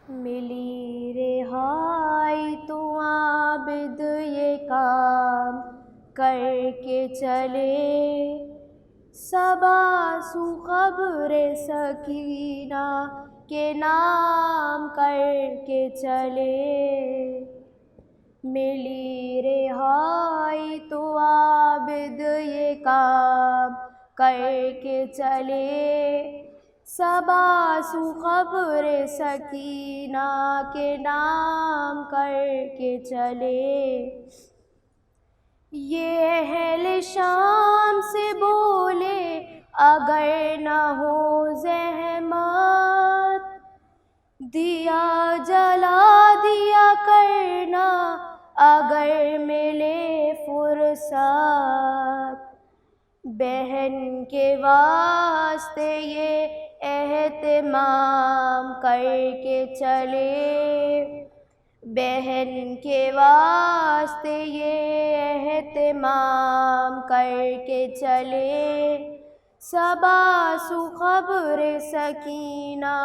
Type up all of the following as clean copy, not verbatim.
ملی رہائی تو عابد یہ کام کر کے چلے، صبا سو قبر سکینہ کے نام کر کے چلے۔ ملی رہائی تو عابد یہ کام کر کے چلے، صبا سو قبر سکینہ کے نام کر کے چلے۔ یہ اہل شام سے بولے اگر نہ ہو زحمت، دیا جلا دیا کرنا اگر ملے فرصت۔ بہن کے واسطے یہ اہتمام کر کے چلے، بہن کے واسطے یہ اہتمام کر کے چلے، صبا سو قبر سکینہ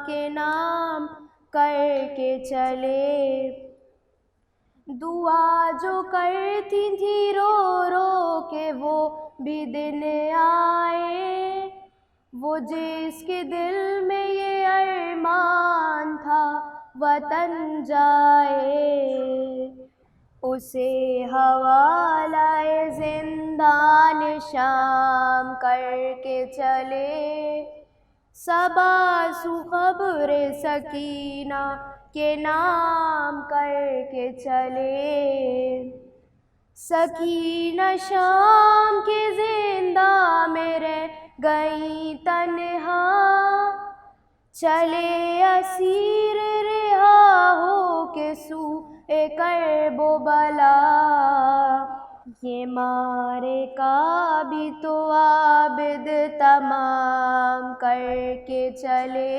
کے نام کر کے چلے۔ دعا جو کرتی تھی رو رو کے وہ بھی دن آئے، وہ جس کے دل میں یہ ارمان تھا وطن جائے، اسے حوالہ زندان شام کر کے چلے، صبا سو قبر سکینہ کے نام کر کے چلے۔ سکینہ شام کے زندہ میں رہ گئی تنہا، چلے اسیر رہا ہو کے سوئے کرب و بلا۔ یہ معرکہ بھی تو عابد تمام کر کے چلے،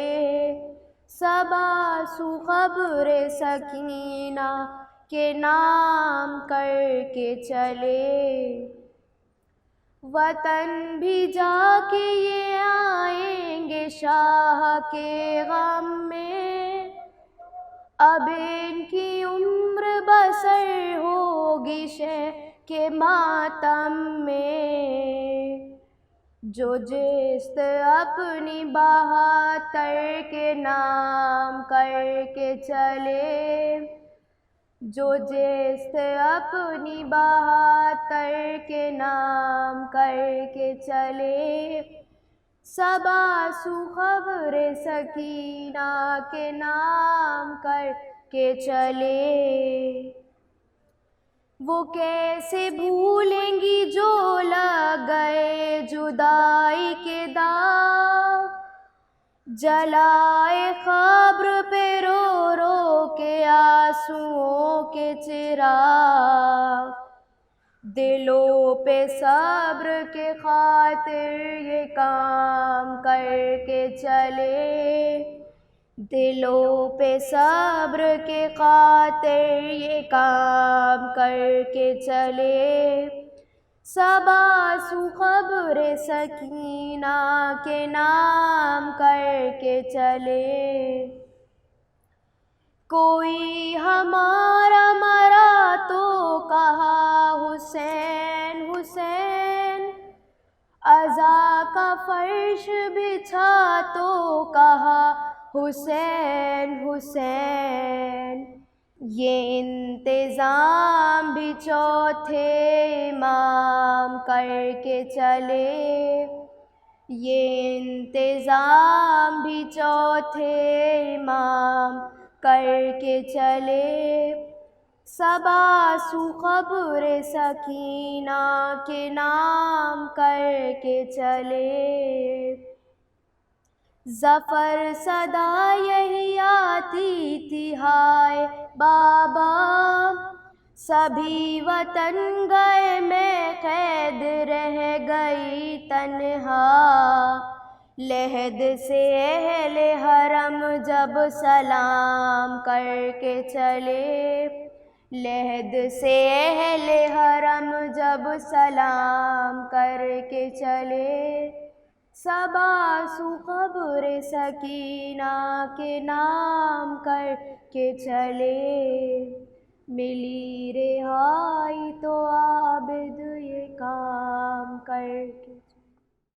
صبا سو قبر سکینہ کے نام کر کے چلے۔ وطن بھی جا کے یہ آئیں گے شاہ کے غم میں، اب ان کی عمر بسر ہوگی شہ کے ماتم میں۔ جو جست اپنی بہاتر کے نام کر کے چلے، جو جست اپنی بہاتر کے نام کر کے چلے، صبا سو قبر سکینہ کے نام کر کے چلے۔ وہ کیسے بھولیں گی جو لگ گئے جدائی کے داغ، جلائے قبر پہ رو رو کے آنسوؤں کے چراغ۔ دلوں پہ صبر کے خاطر یہ کام کر کے چلے، دلوں پہ صبر کے خاطر یہ کام کر کے چلے، صبا سو قبر سکینہ کے نام کر کے چلے۔ کوئی ہمارا مرا تو کہا حسین حسین، عزا کا فرش بچھا تو کہا حسین حسین۔ یہ انتظام بھی چوتھے امام کر کے چلے، یہ انتظام بھی چوتھے امام کر کے چلے، صبا سو قبر سکینہ کے نام کر کے چلے۔ ظفر صدا یہی آتی تھی ہائے بابا، سبھی وطن گئے میں قید رہ گئی تنہا۔ لحد سے اہل حرم جب سلام کر کے چلے، لحد سے اہل حرم جب سلام کر کے چلے، سب آنسو قبر سکینہ کے نام کر کے چلے، ملی رہائی تو عابد یہ کام کر